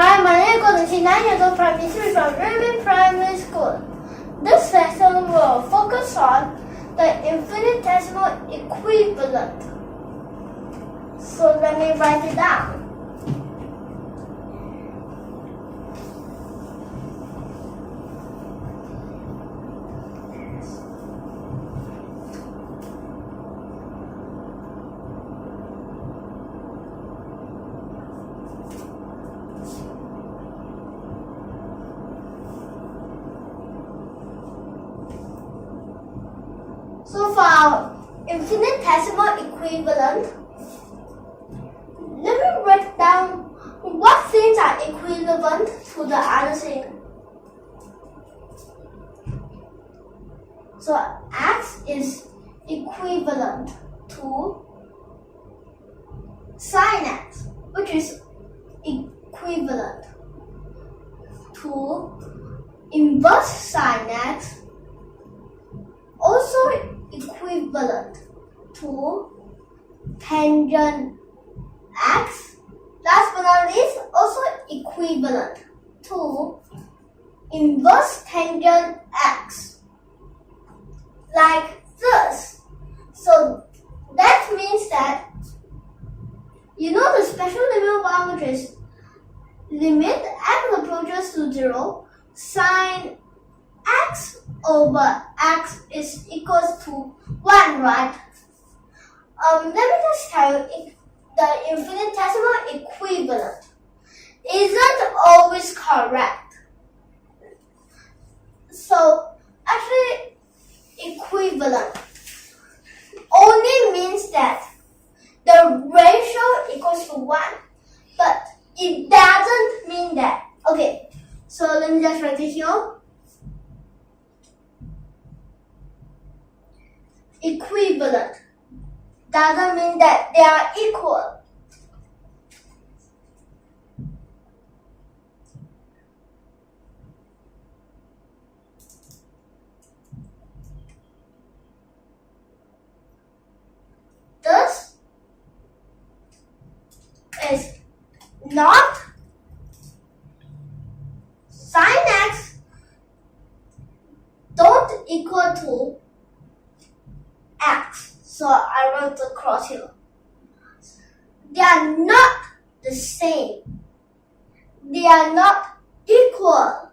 Hi, my name is Guang, 9 years old, primary student from YUMIN Primary School. This lesson will focus on the infinitesimal equivalent. So let me write it down. So for our infinitesimal equivalent, let me write down what things are equivalent to the other thing. So x is equivalent to sine x, which is equivalent to inverse sine x, also equivalent to tangent x. Last but not least, also equivalent to inverse tangent x. Like this. So that means that you know the special limit one, which is limit x approaches to 0, sine x over x is equals to 1, right? Let me just tell you, the infinitesimal equivalent isn't always correct. So actually, equivalent only means that the ratio equals to 1, but it doesn't mean that. Okay, so let me just write it here. Equivalent doesn't mean that they are equal. This is not sine x don't equal to x. So I wrote the cross here. They are not the same. They are not equal.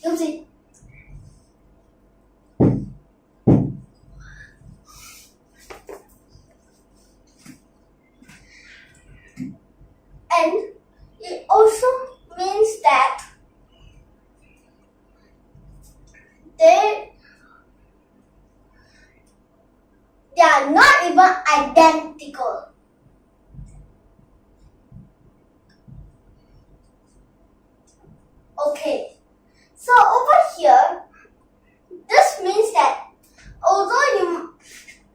You see? And it also means that they are not even identical. Okay, so over here, this means that although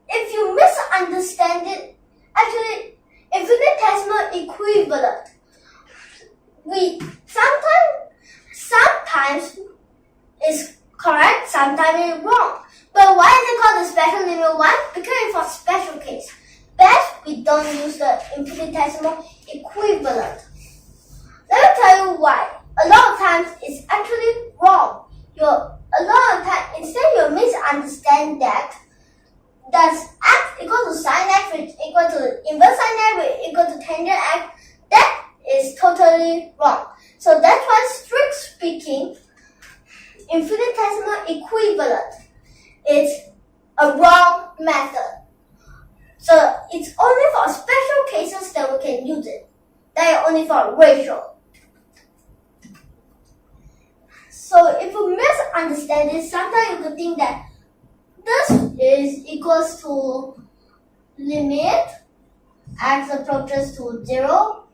if you misunderstand it, actually infinitesimal equivalent, we sometimes is correct, sometimes it's wrong. But why is it called the special limit 1? Because it's for special case. Best we don't use the infinitesimal equivalent. Let me tell you why. A lot of times it's actually wrong. A lot of times instead you misunderstand that does x equal to sine x which equal to inverse sine x which equal to tangent x. That is totally wrong. So that's why strict speaking, infinitesimal equivalent is a wrong method. So it's only for special cases that we can use it. That is only for ratio. So if you misunderstand it, sometimes you could think that this is equals to limit x approaches to 0.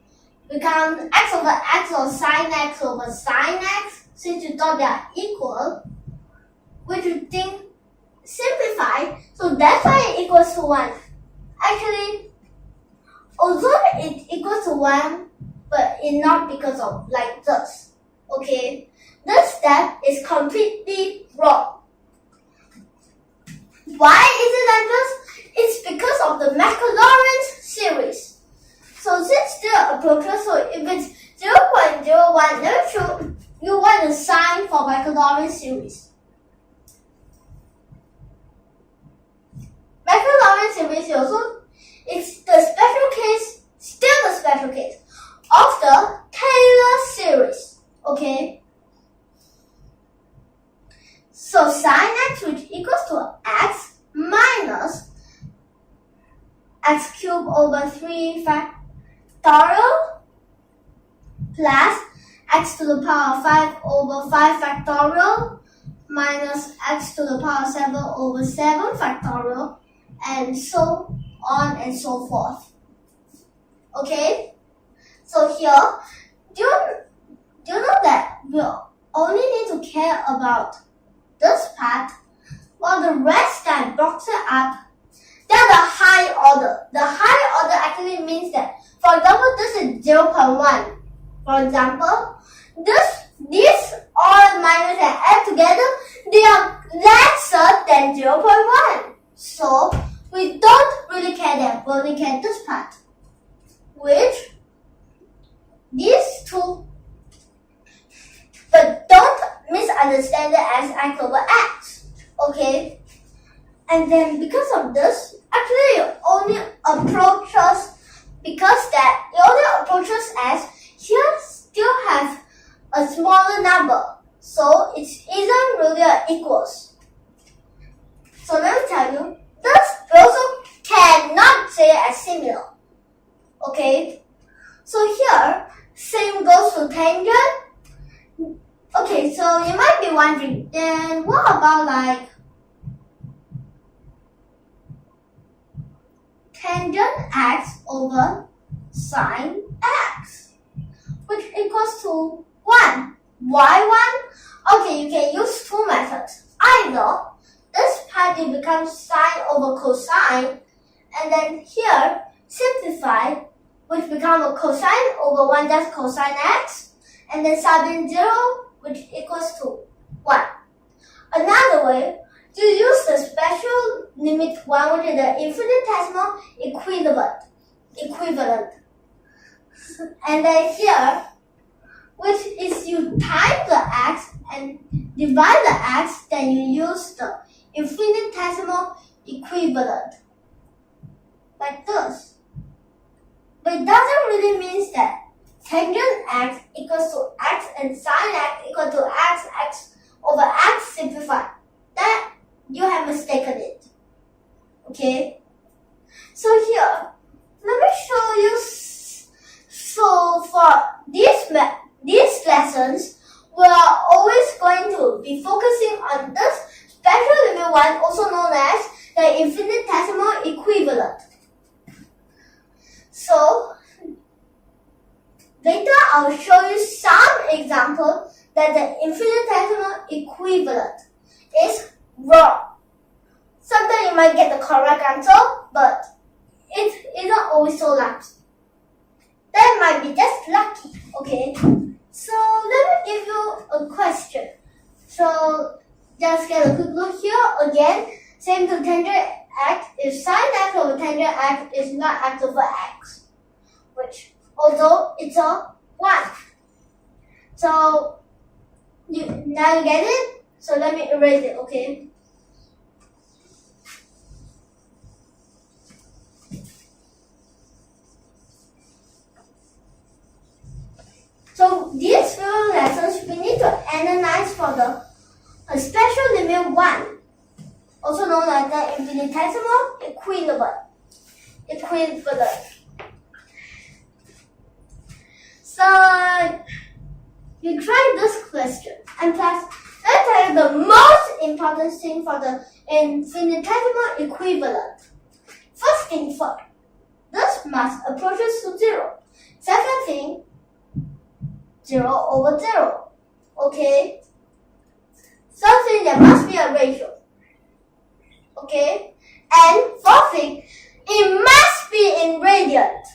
Become x over x or sine x over sine x. Since you thought they are equal, which you think simplified, so that's why it equals to 1. Actually, although it equals to 1, but it's not because of like this. Okay, this step is completely wrong. Why is it like this? It's because of the Maclaurin's series. So since the approaches, so if it's 0.01, let me show you what the sign for Wechat series. Wechat series also, it's the special case, still the special case of the Taylor series. Okay. So sin x, which equals to x minus x cubed over 3 factorial plus x to the power of 5 over 5 factorial minus x to the power of 7 over 7 factorial, and so on and so forth. Okay? So here, do you know that we only need to care about this part, while the rest that box it up, they're the high order. The high order actually means that, for example, this is 0.1. For example, these all minus and add together, they are lesser than 0.1. So we don't really care that, we only care this part, which these two, but don't misunderstand it as x over x. Okay? And then because of this, actually it only approaches, because that it only approaches as here still has a smaller number. So it isn't really equals. So let me tell you, this we also cannot say as similar. Okay? So here, same goes to tangent. Okay, so you might be wondering, then what about like tangent x over sine x, which equals to 1. Why 1? Okay, you can use two methods. Either this part will become sine over cosine, and then here simplify, which become a cosine over 1 that's cosine x, and then sub in 0, which equals to 1. Another way, to use the special limit 1, which is the infinitesimal equivalent. And then here, which is you times the x and divide the x, then you use the infinitesimal equivalent. Like this. But it doesn't really mean that tangent x equals to x and sine x equal to x over x simplified. That you have mistaken it. Okay? So here, let me show you. So for these lessons, we are always going to be focusing on this special limit 1, also known as the infinitesimal equivalent. So later I'll show you some examples that the infinitesimal equivalent is wrong. Sometimes you might get the correct answer, but it isn't always so lucky. That might be just lucky, okay? So let me give you a question. So just get a quick look here. Again, same to tangent x, if sine x over tangent x is not x over x, which although it's a 1. So now you get it? So let me erase it, okay? So these few lessons we need to analyze for the special limit 1, also known as the infinitesimal equivalent. So you try this question, and plus let's tell you the most important thing for the infinitesimal equivalent. First thing first, this must approaches to 0. Second thing, 0 over 0. Okay? Third thing, there must be a ratio. Okay? And fourth thing, it must be in radiant.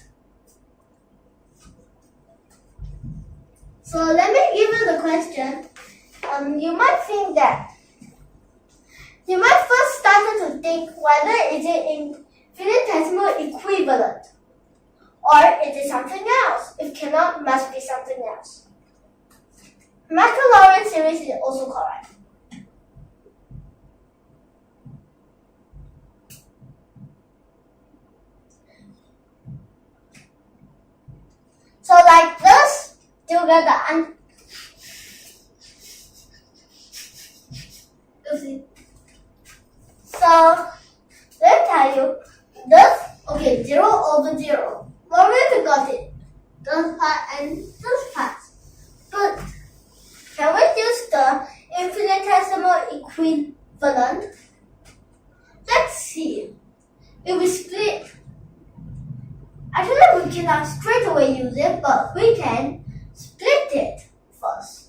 So let me give you the question. You might think that, you might first start to think whether is it infinitesimal equivalent or it is something else. If cannot, must be something else. Maclaurin series is also correct. So like this, you get the answer. So let me tell you this. Okay, 0 over 0. What we got it? This part and this part. But can we use the infinitesimal equivalent? Let's see. If we split, actually we cannot straight away use it, but we can split it first.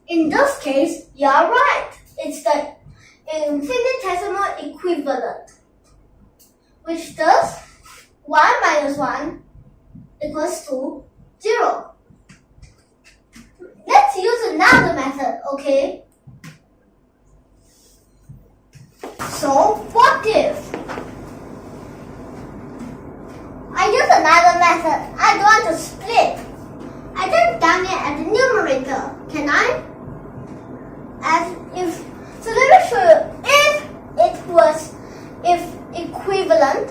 In this case, you are right. It's the infinitesimal equivalent, which does 1 minus 1 equals to 0. Let's use another method, okay? So, what if I use another method? I don't want to split. I just done it at the numerator, can I? So let me show you. If equivalent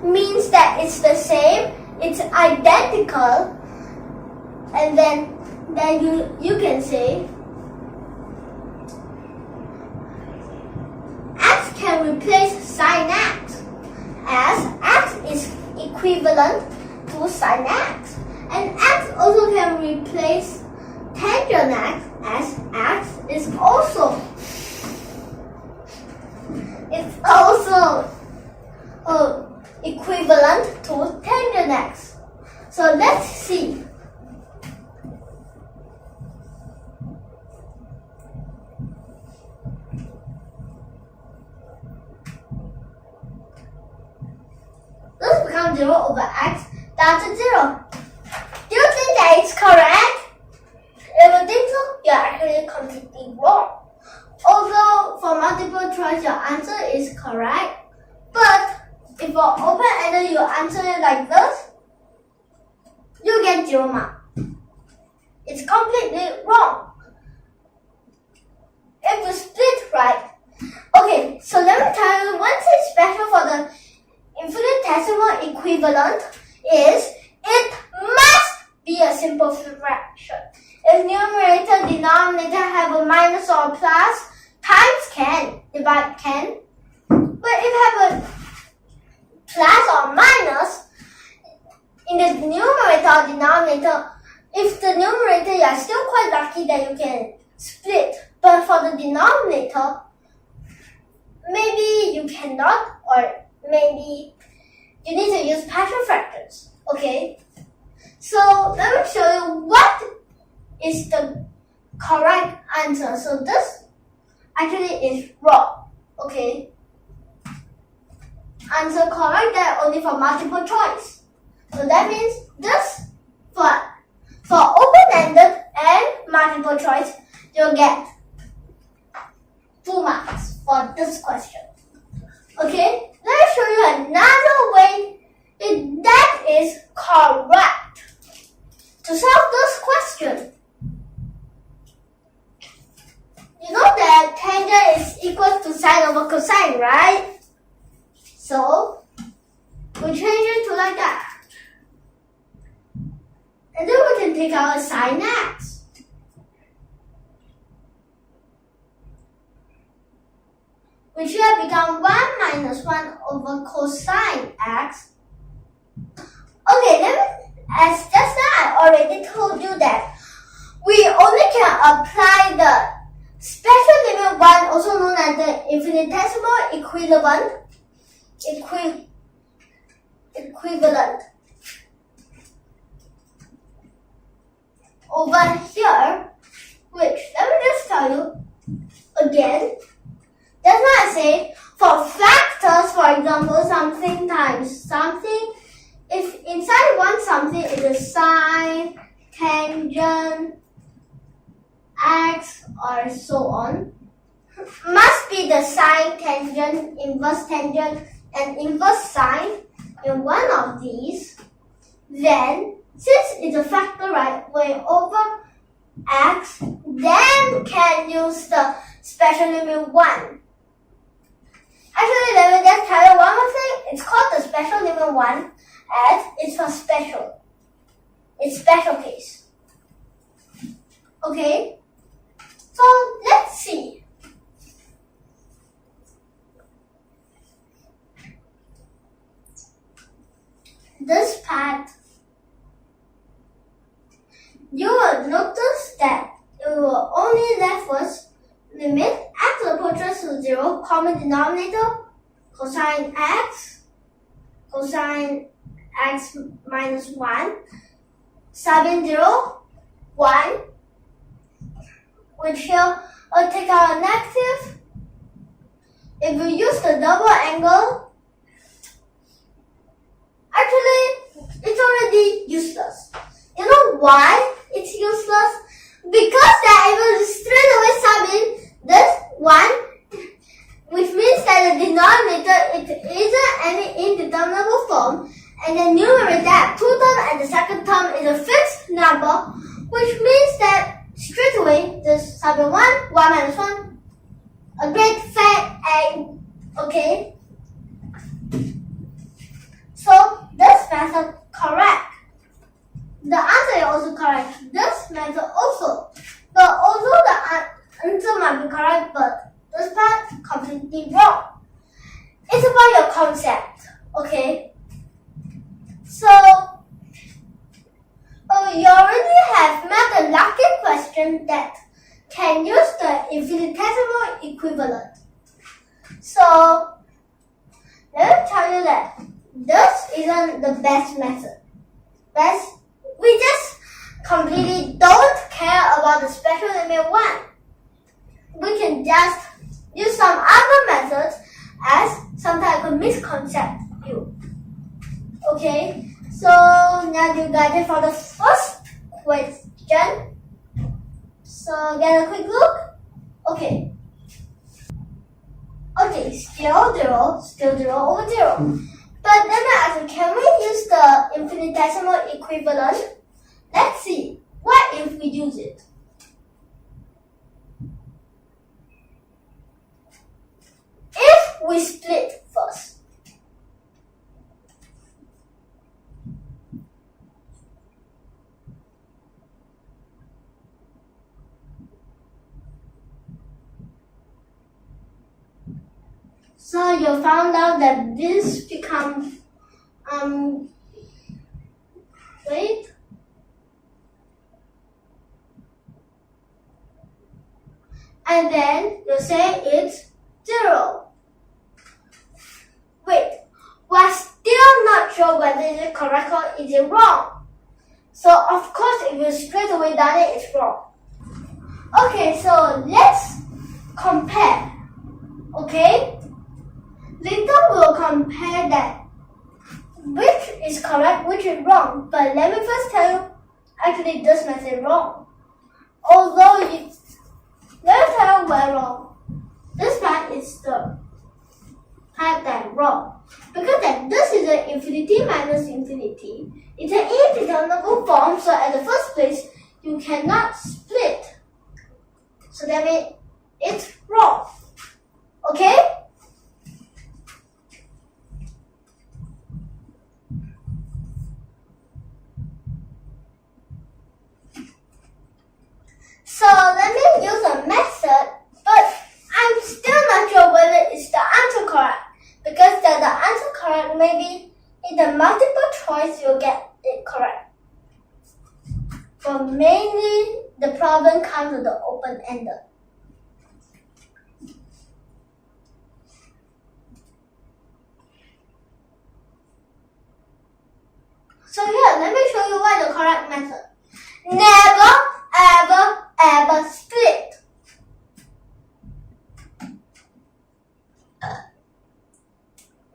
means that it's the same, it's identical, and then you can say x can replace sine x, as x is equivalent to sine x, and x also can replace tangent x, as x is also equivalent to tangent x. So let's see. This becomes 0 over x down to 0. Do you think that it's correct? If you think so, you're actually completely wrong. Although for multiple choice your answer is correct, but if for open-ended you answer it like this, you get 0 mark. It's completely wrong. If you split right. Okay, so let me tell you one thing special for the infinitesimal equivalent is it must be a simple fraction. If numerator, denominator have a minus or a plus, times can, divide can. But if you have a plus or minus, in the numerator or denominator, if the numerator, you are still quite lucky that you can split. But for the denominator, maybe you cannot, or maybe you need to use partial fractions. Okay? So let me show you what is the correct answer. So this actually is wrong. Okay? Answer correct there only for multiple choice. So that means this for open-ended and multiple choice, you'll get 2 marks for this question. Okay? Let me show you another way that is correct to solve this question. You know that tangent is equal to sine over cosine, right? So, we change it to like that. And then we can take out a sine x. Which will become 1 minus 1 over cosine x. Okay, as just now I already told you that we only can apply the special limit 1, also known as the infinitesimal equivalent, over here, which, let me just tell you again. That's why I say for factors, for example, something times something, if inside one something it is sine tangent, x, or so on, must be the sine tangent, inverse tangent, and inverse sine in one of these. Then, since it's a factor right way over x, then can use the special limit 1. Actually, let me just tell you one more thing. It's called the special limit 1 as it's for special. It's special case. Okay? So, let's see. This part, you will notice that it will only left us limit x approaches to 0, common denominator, cosine x minus 1, subbing 0, 1, which here will take out a negative. If we use the double angle, actually, it's already useless. You know why it's useless? Because they're able to straight away sub in this 1, which means that the denominator it isn't any indeterminable form, and the numerator at 2 terms and the second term is a fixed number, which means that straight away this sub in 1 minus 1, a great fat egg. Okay? So this method correct. The answer is also correct. This method also. But although the answer might be correct, but this part completely wrong. It's about your concept. Okay? So, you already have met a lucky question that can use the infinitesimal equivalent. So, let me tell you that this isn't the best method. We just completely don't care about the special limit 1. We can just use some other methods as some type of misconcept view. Okay, so now you got it for the first question. So get a quick look. Okay, still 0 over 0. But let me ask you, can we use the infinitesimal equivalent? Let's see. What if we use it? If we split first. So you found out that this becomes, wait. And then you say it's 0. Wait, we're still not sure whether it's correct or is it wrong. So of course if you straight away done it, it's wrong. Okay, so let's compare. Okay? Later we'll compare that. Which is correct, which is wrong. But let me first tell you, actually this method is wrong. Although let me tell you why wrong. This part is the part that wrong. Because that this is an infinity minus infinity. It's an indeterminable form, so at the first place, you cannot split. So that means it's wrong. Okay? So let me use a method, but I'm still not sure whether it's the answer correct. Because the answer correct, maybe in the multiple choice you'll get it correct. But mainly the problem comes with the open-ended. So here, let me show you why the correct method. Never, ever split.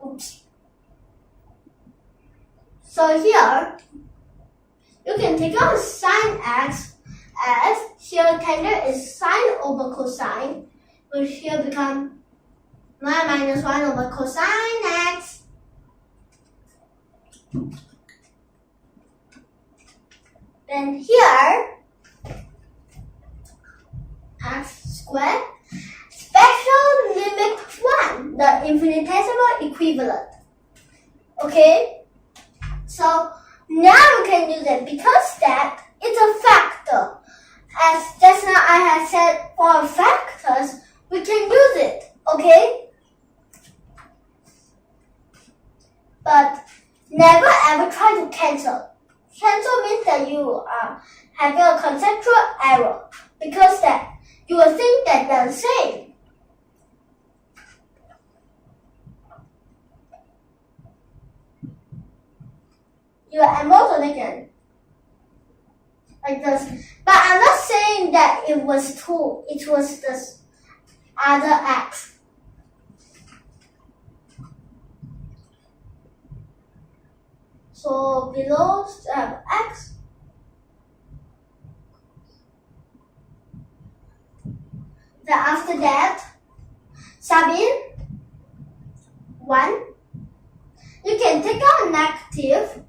Oops. So here, you can take out sine x as here tangent is sine over cosine, which here become 1 minus 1 over cosine x. Then here, x squared, special limit 1, the infinitesimal equivalent. Okay? So now we can use it because that it's a factor. As just now I have said, for factors, we can use it. Okay? But never ever try to cancel. Cancel means that you are having a conceptual error because that you will think that they're the same. You are able to make it like this. But I'm not saying that it was 2, it was this other x. So below x. Then after that, sub in 1. You can take out negative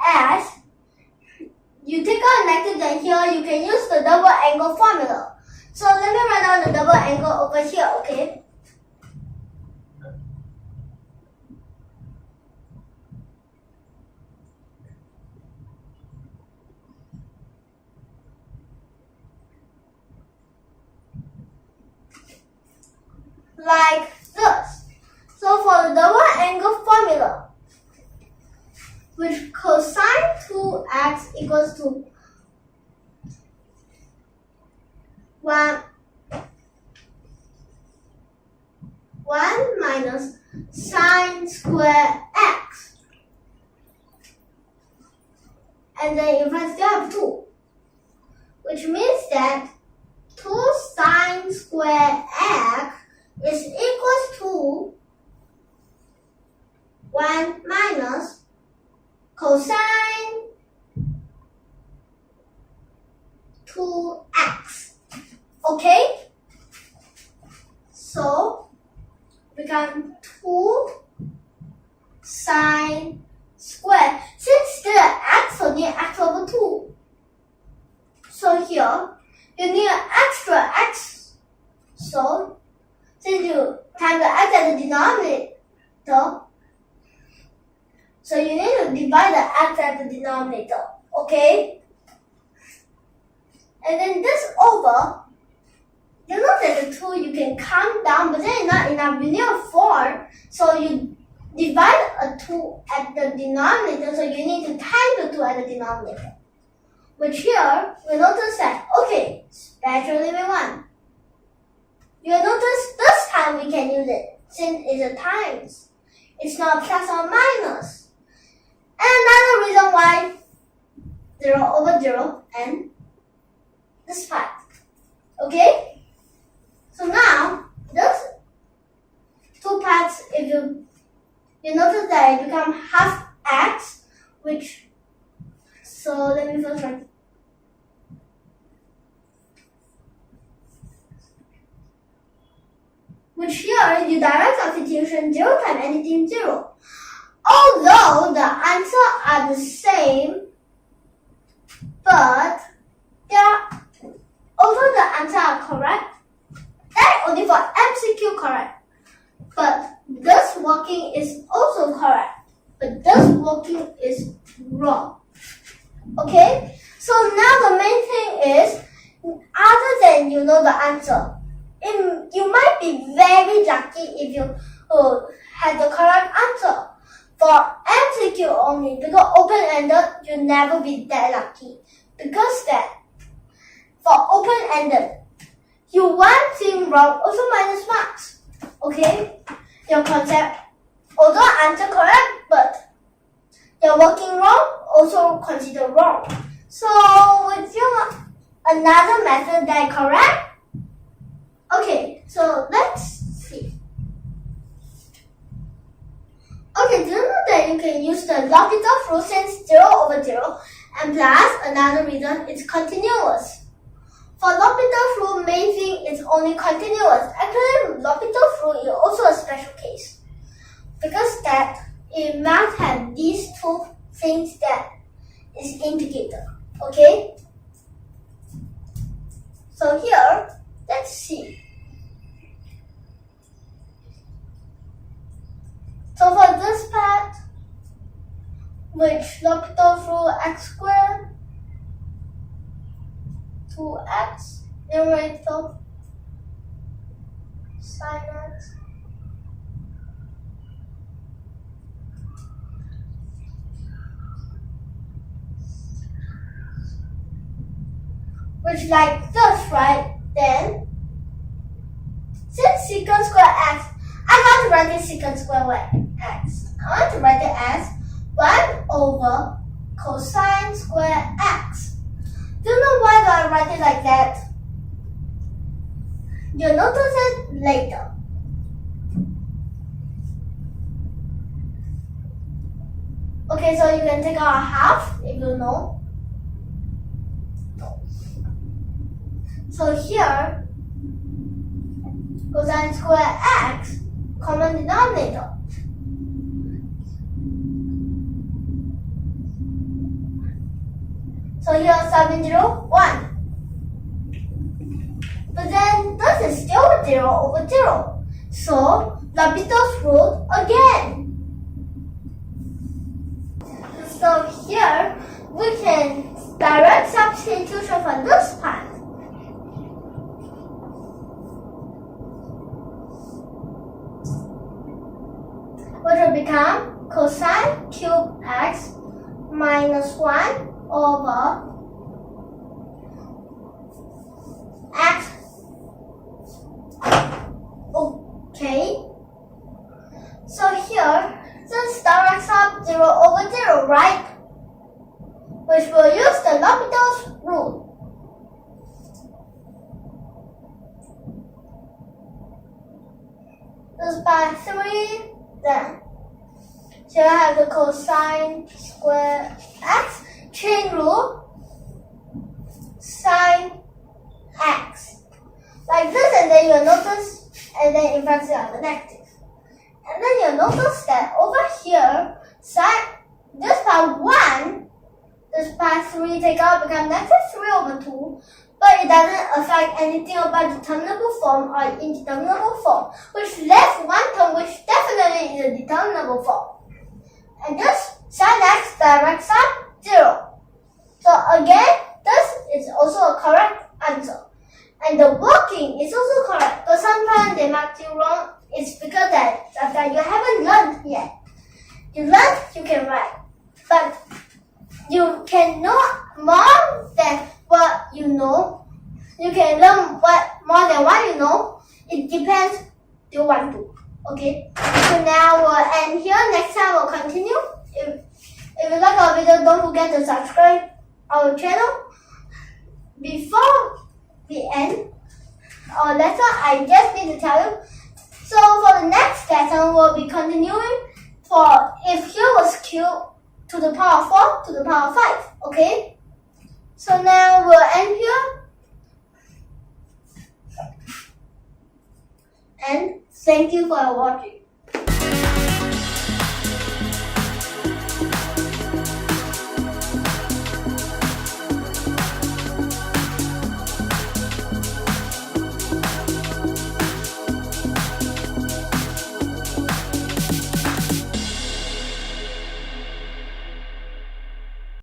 as you take out negative, then here you can use the double angle formula. So let me write down the double angle over here, okay? Like this. So for the double angle formula, which cosine 2x equals to 1 minus sine square x. And then if I still have 2, which means that 2 sine square x is equals to 1 minus cosine 2x. Okay? So, become 2 sine square. Since there are x, so need x over 2. So here, you need an extra x. So, since you have the x at the denominator, so you need to divide the x at the denominator, okay? And then this over, you know that the 2 you can count down, but then it's not enough. You need a 4, so you divide a 2 at the denominator, so you need to times the 2 at the denominator. Which here, we notice that, okay, special limit 1. You'll notice this time we can use it, since it's a times. It's not plus or minus. And another reason why 0 over 0 and this part. Okay? So now, this 2 parts, if you notice that it becomes half x, which, so let me first write. Which here, you direct substitution 0 times anything 0. Although the answers are the same, but although the answers are correct, that's only for MCQ correct. But this working is also correct, but this working is wrong. Okay? So now the main thing is, other than you know the answer, you might be very lucky if you had the correct answer. For MCQ only, because open-ended, you'll never be that lucky. Because that, for open-ended, you one thing wrong, also minus marks. Okay? Your concept, although answer correct, but your working wrong, also considered wrong. So, with another method that is correct. Okay, so let's see. Okay, do you know that you can use the log it off rule since 0 over 0 And plus, another reason, it's continuous. For L'Hopital's rule, main thing is only continuous. Actually, L'Hopital's rule is also a special case. Because that it must have these two things that is indicator. Okay? So here, let's see. So for this part, which L'Hopital's rule x squared 2x numerator sin x which like this, right? Then since secant square x, I want to write it secant square x. I want to write it as 1 over cosine square x. Do you know why do I write it like that? You'll notice it later. Okay, so you can take out a half if you know. So here, cosine square x, common denominator. So here 7, 0, 1. But then this is still 0 over 0. So L'Hopital's rule again. So here we can direct substitution for this part. Which will become cosine cube x minus 1 over x. Okay. So here, since directs up 0 over 0, right? Which will use the L'Hopital's rule. This by 3, then here I have the cosine square x. Chain rule, sin x. Like this, and then you'll notice, and then in fact you have a negative. And then you'll notice that over here, this part 1, this part 3 take out become negative 3 over 2, but it doesn't affect anything about determinable form or indeterminable form, which left one term which definitely is a determinable form. And this sin x directs up 0. So again, this is also a correct answer. And the working is also correct. But sometimes they mark you wrong. It's because that you haven't learned yet. You learned, you can write. But you can know more than what you know. You can learn more than what you know. It depends you want to. Okay? So now we'll end here. Next time we'll continue. If you like our video, don't forget to subscribe our channel. Before we end our lesson, I just need to tell you. So for the next lesson, we'll be continuing for if here was cubed to the power of 4 to the power of 5. Okay? So now we'll end here. And thank you for watching.